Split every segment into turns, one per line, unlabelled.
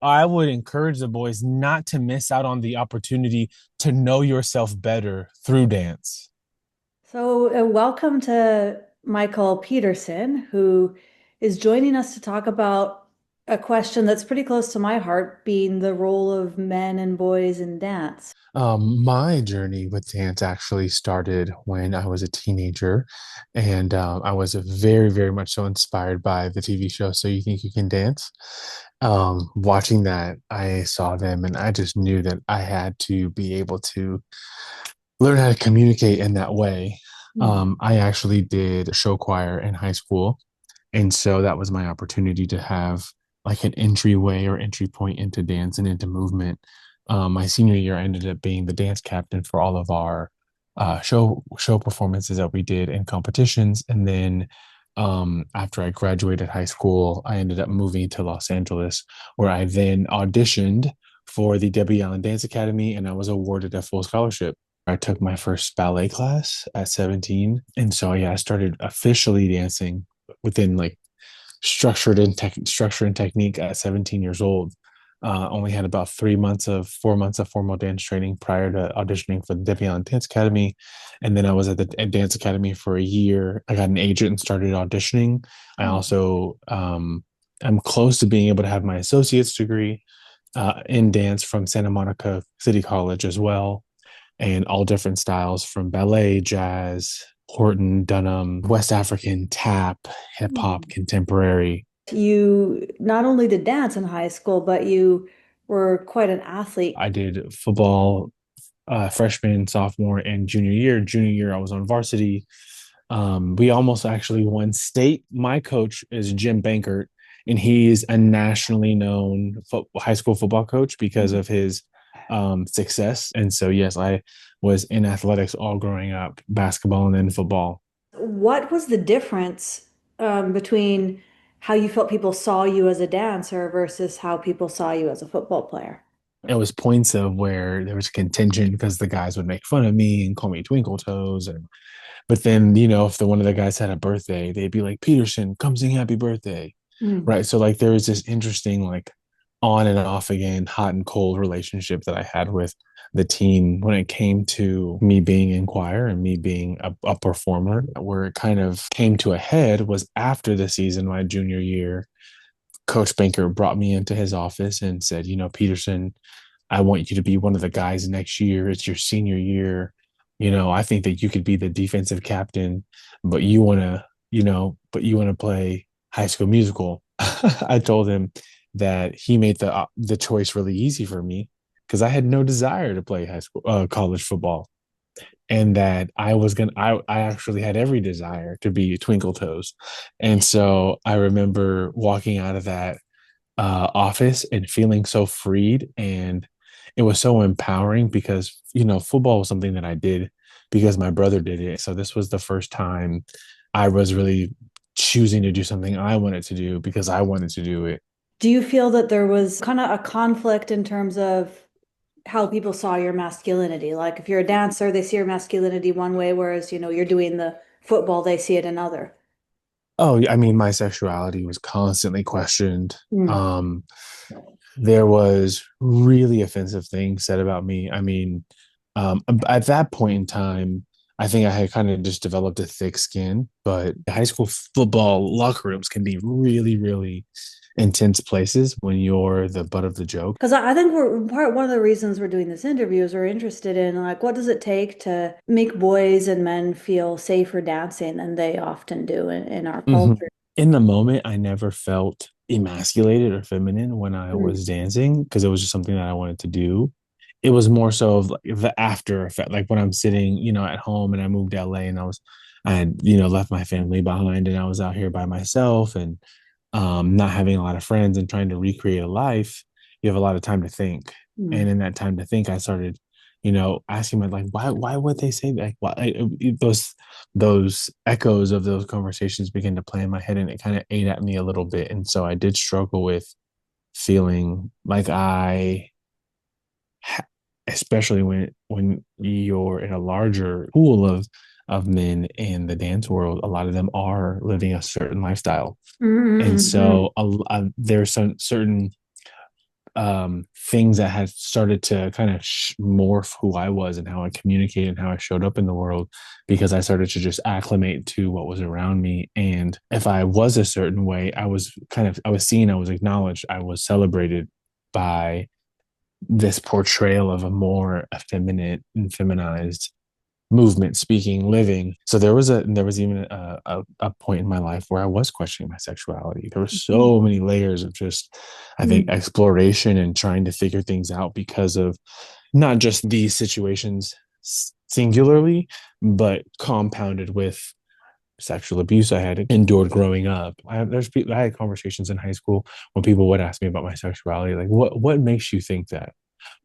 I would encourage the boys not to miss out on the opportunity to know yourself better through dance.
So, welcome to Michael Peterson, who is joining us to talk about a question that's pretty close to my heart, being the role of men and boys in dance.
My journey with dance actually started when I was a teenager, and I was very, very much so inspired by the TV show So You Think You Can Dance. Watching that, I saw them, and I just knew that I had to be able to learn how to communicate in that way.
Hmm.
I actually did show choir in high school, and so that was my opportunity to have like an entryway or entry point into dance and into movement. My senior year, I ended up being the dance captain for all of our show performances that we did in competitions. And then after I graduated high school, I ended up moving to Los Angeles, where I then auditioned for the Debbie Allen Dance Academy, and I was awarded a full scholarship. I took my first ballet class at 17. And so, yeah, I started officially dancing within like structure and technique at 17 years old. Only had about 4 months of formal dance training prior to auditioning for the Debbie Allen Dance Academy. And then I was at the dance academy for a year. I got an agent and started auditioning. I also am close to being able to have my associate's degree in dance from Santa Monica City College as well, and all different styles from ballet, jazz, Horton, Dunham, West African, tap, hip hop,
Hmm.
contemporary.
You not only did dance in high school, but you were quite an athlete.
I did football freshman, sophomore, and junior year. Junior year, I was on varsity. We almost actually won state. My coach is Jim Bankert, and he's a nationally known high school football coach because of his success. And so, yes, I was in athletics all growing up, basketball and then football.
What was the difference between how you felt people saw you as a dancer versus how people saw you as a football player?
It was points of where there was contention because the guys would make fun of me and call me Twinkle Toes, and but then if one of the guys had a birthday, they'd be like, Peterson, come sing happy birthday,
Mm.
right? So like there was this interesting like on and off again, hot and cold relationship that I had with the team when it came to me being in choir and me being a performer. Where it kind of came to a head was after the season, my junior year. Coach Banker brought me into his office and said, Peterson, I want you to be one of the guys next year. It's your senior year. I think that you could be the defensive captain, but you want to play High School Musical. I told him that he made the choice really easy for me because I had no desire to play college football, and that I actually had every desire to be Twinkle Toes. And so I remember walking out of that office and feeling so freed, and it was so empowering because football was something that I did because my brother did it. So this was the first time I was really choosing to do something I wanted to do because I wanted to do it.
Do you feel that there was kind of a conflict in terms of how people saw your masculinity? Like if you're a dancer, they see your masculinity one way, whereas, you're doing the football, they see it another.
Oh, I mean, my sexuality was constantly questioned.
Mm.
There was really offensive things said about me. I mean, at that point in time, I think I had kind of just developed a thick skin, but high school football locker rooms can be really, really intense places when you're the butt of the joke.
Because I think one of the reasons we're doing this interview is we're interested in like what does it take to make boys and men feel safer dancing than they often do in our
Mhm.
culture.
In the moment, I never felt emasculated or feminine when I
Mm.
was dancing because it was just something that I wanted to do. It was more so of like the after effect, like when I'm sitting, at home and I moved to LA and I had, left my family behind and I was out here by myself and not having a lot of friends and trying to recreate a life. You have a lot of time to think.
Mm.
And in that time to think, I started, asking my like, why would they say that? Like, those echoes of those conversations began to play in my head and it kind of ate at me a little bit. And so I did struggle with feeling like especially when you're in a larger pool of men in the dance world, a lot of them are living a certain lifestyle. And
Mm-hmm.
so there's some certain things that had started to kind of morph who I was and how I communicated and how I showed up in the world because I started to just acclimate to what was around me. And if I was a certain way, I was seen, I was acknowledged, I was celebrated by this portrayal of a more effeminate and feminized movement, speaking, living. So there was even a point in my life where I was questioning my sexuality. There were so many layers of just, I think,
Mm.
exploration and trying to figure things out because of not just these situations singularly, but compounded with sexual abuse I had endured growing up. I had conversations in high school when people would ask me about my sexuality, like, what makes you think that?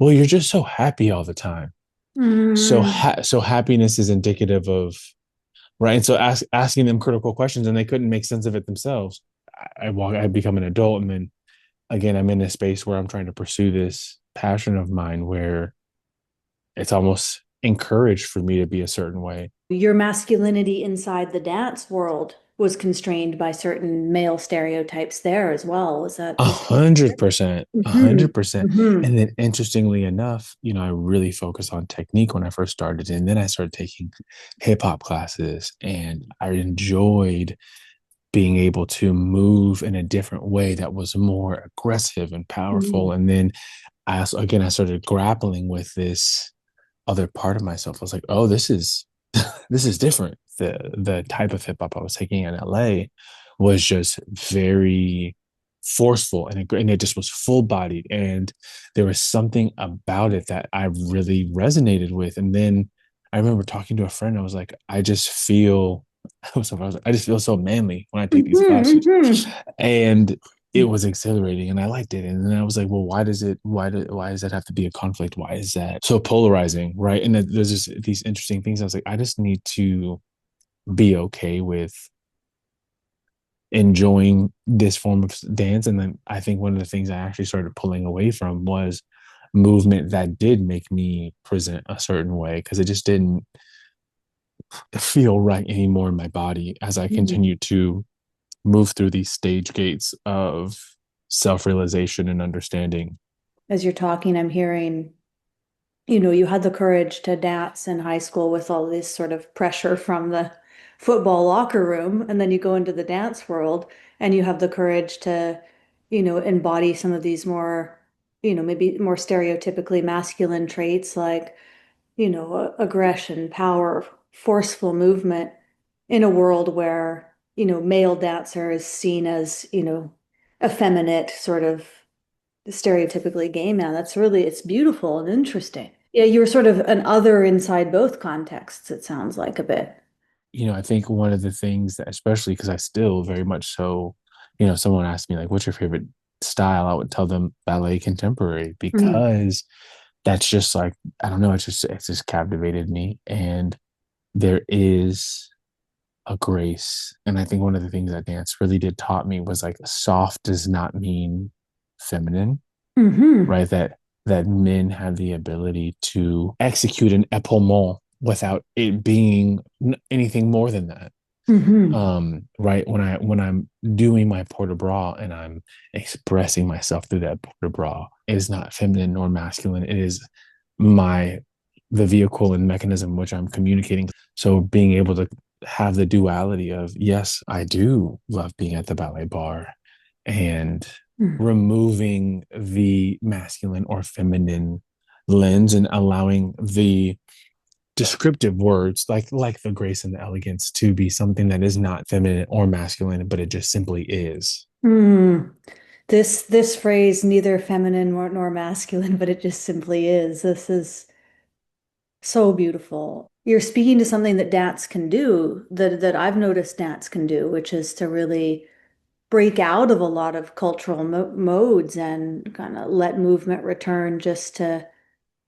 Well, you're just so happy all the time.
Mm.
So happiness is indicative of right. And so asking them critical questions, and they couldn't make sense of it themselves. I become an adult, and then again, I'm in a space where I'm trying to pursue this passion of mine, where it's almost encouraged for me to be a certain way.
Your masculinity inside the dance world was constrained by certain male stereotypes there as well.
A
Was
hundred percent, a
mm-hmm.
hundred percent.
Mm-hmm.
And then interestingly enough, I really focused on technique when I first started. And then I started taking hip hop classes and I enjoyed being able to move in a different way that was more aggressive and powerful. And then I started grappling with this other part of myself. I was like, oh, this is different. The type of hip hop I was taking in LA was just very forceful and it just was full bodied. And there was something about it that I really resonated with. And then I remember talking to a friend, I was like, I just feel so manly when I take these classes.
Mm-hmm.
And it was exhilarating and I liked it. And then I was like, well, why does that have to be a conflict? Why is that so polarizing? Right. And there's just these interesting things. I was like, I just need to be okay with enjoying this form of dance. And then I think one of the things I actually started pulling away from was movement that did make me present a certain way because it just didn't feel right anymore in my body as I continued to move through these stage gates of self-realization and understanding.
As you're talking, I'm hearing, you had the courage to dance in high school with all this sort of pressure from the football locker room, and then you go into the dance world and you have the courage to, embody some of these more, maybe more stereotypically masculine traits like, aggression, power, forceful movement in a world where, male dancer is seen as, effeminate, sort of stereotypically gay man. It's beautiful and interesting. Yeah, you were sort of an other inside both contexts, it sounds like a bit.
I think one of the things that, especially because I still very much so, someone asked me like, what's your favorite style? I would tell them ballet contemporary
Mhm.
because that's just like, I don't know, it's just captivated me. And there is a grace. And I think one of the things that dance really did taught me was like soft does not mean feminine,
Hmm.
right? That men have the ability to execute an epaulement without it being anything more than that.
Hmm.
Right when I'm doing my port de bras and I'm expressing myself through that port de bras, it is not feminine nor masculine. It is my the vehicle and mechanism which I'm communicating. So being able to have the duality of yes, I do love being at the ballet bar and removing the masculine or feminine lens and allowing the descriptive words like the grace and the elegance to be something that is not feminine or masculine, but it just simply is.
Hmm. This phrase, neither feminine nor masculine, but it just simply is. This is so beautiful. You're speaking to something that dance can do, that I've noticed dance can do, which is to really break out of a lot of cultural modes and kind of let movement return just to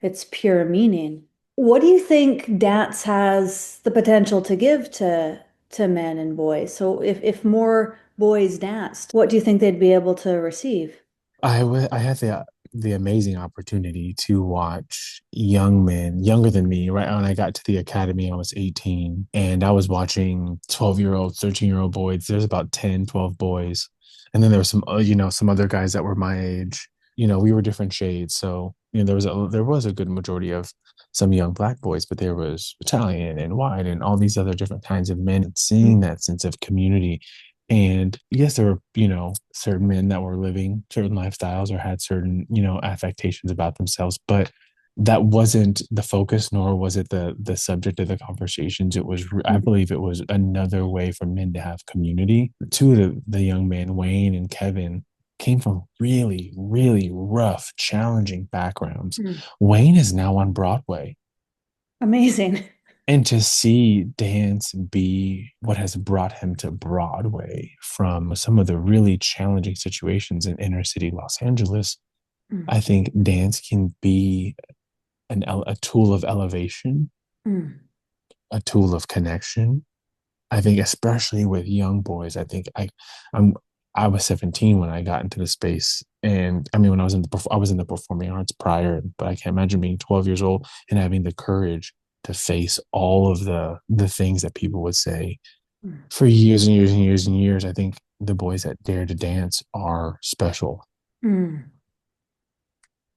its pure meaning. What do you think dance has the potential to give to men and boys? So if more boys danced, what do you think they'd be able to receive?
I had the amazing opportunity to watch young men younger than me. Right when I got to the academy, I was 18 and I was watching 12-year-old, 13-year-old boys. There's about 10, 12 boys. And then there were some, some other guys that were my age. we were different shades. So, there was a good majority of some young black boys, but there was Italian and white and all these other different kinds of men, and seeing that sense of community. And yes, there were, certain men that were living certain lifestyles or had certain, affectations about themselves, but that wasn't the focus, nor was it the subject of the conversations. It was, I
Mm,
believe, it was another way for men to have community. Two of the young men, Wayne and Kevin, came from really, really rough, challenging backgrounds.
mm.
Wayne is now on Broadway.
Amazing.
And to see dance be what has brought him to Broadway from some of the really challenging situations in inner city Los Angeles,
Mm,
I think dance can be a tool of elevation,
mm,
a tool of connection. I think especially with young boys, I'm I was 17 when I got into the space. And I mean, when I was in the performing arts prior, but I can't imagine being 12 years old and having the courage to face all of the things that people would say
mm,
for years and years and years and years. I think the boys that dare to dance are special.
mm.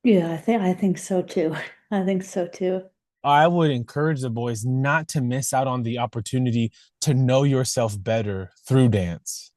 Yeah, I think so too. I think so too.
I would encourage the boys not to miss out on the opportunity to know yourself better through dance.